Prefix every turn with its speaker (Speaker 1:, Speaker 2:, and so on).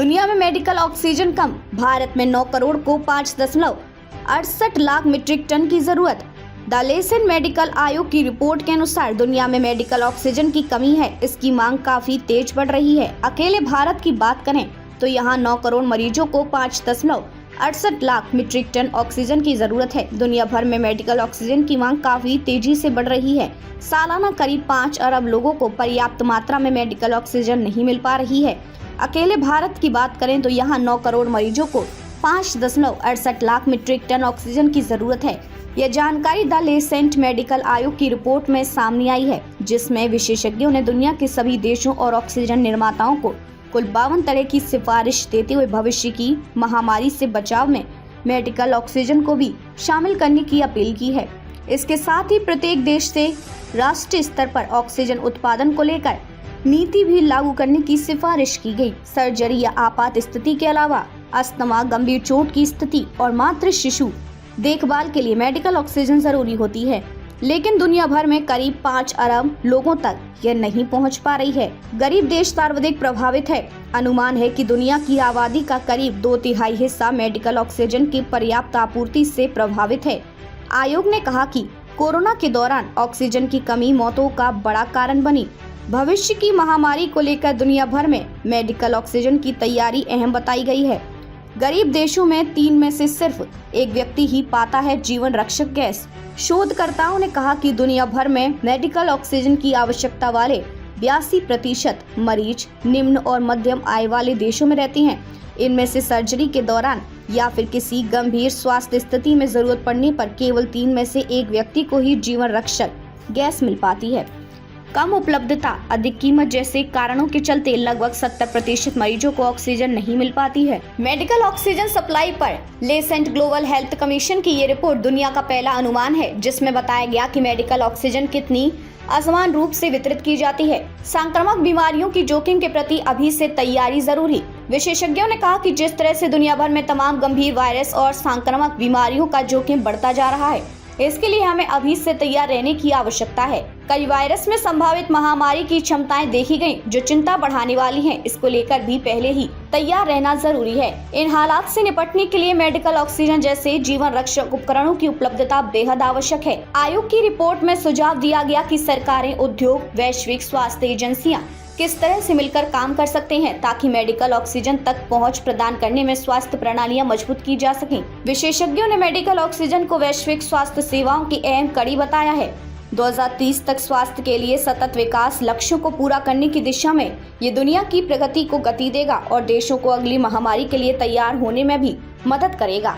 Speaker 1: दुनिया में medical oxygen कम, भारत में 9 करोड़ को 5.68 लाख मीट्रिक टन की जरूरत। द लेसेंट मेडिकल आयोग की रिपोर्ट के अनुसार दुनिया में मेडिकल ऑक्सीजन की कमी है, इसकी मांग काफी तेज बढ़ रही है। अकेले भारत की बात करें तो यहाँ 9 करोड़ मरीजों को 5.68 लाख मीट्रिक टन ऑक्सीजन की जरूरत है। दुनिया भर में मेडिकल ऑक्सीजन की मांग काफी तेजी से बढ़ रही है। सालाना करीब 5 अरब लोगों को पर्याप्त मात्रा में मेडिकल ऑक्सीजन नहीं मिल पा रही है। अकेले भारत की बात करें तो यहाँ 9 करोड़ मरीजों को 5.68 लाख मीट्रिक टन ऑक्सीजन की जरूरत है। यह जानकारी द लेसेंट मेडिकल आयोग की रिपोर्ट में सामने आई है, जिसमें विशेषज्ञों ने दुनिया के सभी देशों और ऑक्सीजन निर्माताओं को कुल 52 तरह की सिफारिश देते हुए भविष्य की महामारी से बचाव में मेडिकल ऑक्सीजन को भी शामिल करने की अपील की है। इसके साथ ही प्रत्येक देश से राष्ट्रीय स्तर पर ऑक्सीजन उत्पादन को लेकर नीति भी लागू करने की सिफारिश की गई। सर्जरी या आपात स्थिति के अलावा अस्थमा, गंभीर चोट की स्थिति और मातृ शिशु देखभाल के लिए मेडिकल ऑक्सीजन जरूरी होती है, लेकिन दुनिया भर में करीब 5 अरब लोगों तक यह नहीं पहुंच पा रही है। गरीब देश सर्वाधिक प्रभावित है। अनुमान है कि दुनिया की आबादी का करीब 2/3 हिस्सा मेडिकल ऑक्सीजन की पर्याप्त आपूर्ति से प्रभावित है। आयोग ने कहा कि कोरोना के दौरान ऑक्सीजन की कमी मौतों का बड़ा कारण बनी। भविष्य की महामारी को लेकर दुनिया भर में मेडिकल ऑक्सीजन की तैयारी अहम बताई गई है। गरीब देशों में 3 में से सिर्फ एक व्यक्ति ही पाता है जीवन रक्षक गैस। शोधकर्ताओं ने कहा कि दुनिया भर में मेडिकल ऑक्सीजन की आवश्यकता वाले 82% मरीज निम्न और मध्यम आय वाले देशों में रहते हैं। इनमें से सर्जरी के दौरान या फिर किसी गंभीर स्वास्थ्य स्थिति में जरूरत पड़ने पर केवल 3 में से एक व्यक्ति को ही जीवन रक्षक गैस मिल पाती है। कम उपलब्धता, अधिक कीमत जैसे कारणों के चलते लगभग 70% मरीजों को ऑक्सीजन नहीं मिल पाती है। मेडिकल ऑक्सीजन सप्लाई पर लेसेंट ग्लोबल हेल्थ कमीशन की ये रिपोर्ट दुनिया का पहला अनुमान है, जिसमें बताया गया कि मेडिकल ऑक्सीजन कितनी असमान रूप से वितरित की जाती है। संक्रामक बीमारियों की जोखिम के प्रति अभी से तैयारी जरूरी। विशेषज्ञों ने कहा कि जिस तरह से दुनिया भर में तमाम गंभीर वायरस और संक्रामक बीमारियों का जोखिम बढ़ता जा रहा है, इसके लिए हमें अभी से तैयार रहने की आवश्यकता है। कई वायरस में संभावित महामारी की क्षमताएं देखी गयी, जो चिंता बढ़ाने वाली हैं। इसको लेकर भी पहले ही तैयार रहना जरूरी है। इन हालात से निपटने के लिए मेडिकल ऑक्सीजन जैसे जीवन रक्षक उपकरणों की उपलब्धता बेहद आवश्यक है। आयोग की रिपोर्ट में सुझाव दिया गया कि सरकारें, उद्योग, वैश्विक स्वास्थ्य एजेंसियां किस तरह से मिलकर काम कर सकते हैं ताकि मेडिकल ऑक्सीजन तक पहुंच प्रदान करने में स्वास्थ्य प्रणालियां मजबूत की जा सकें। विशेषज्ञों ने मेडिकल ऑक्सीजन को वैश्विक स्वास्थ्य सेवाओं की अहम कड़ी बताया है। 2030 तक स्वास्थ्य के लिए सतत विकास लक्ष्यों को पूरा करने की दिशा में ये दुनिया की प्रगति को गति देगा और देशों को अगली महामारी के लिए तैयार होने में भी मदद करेगा।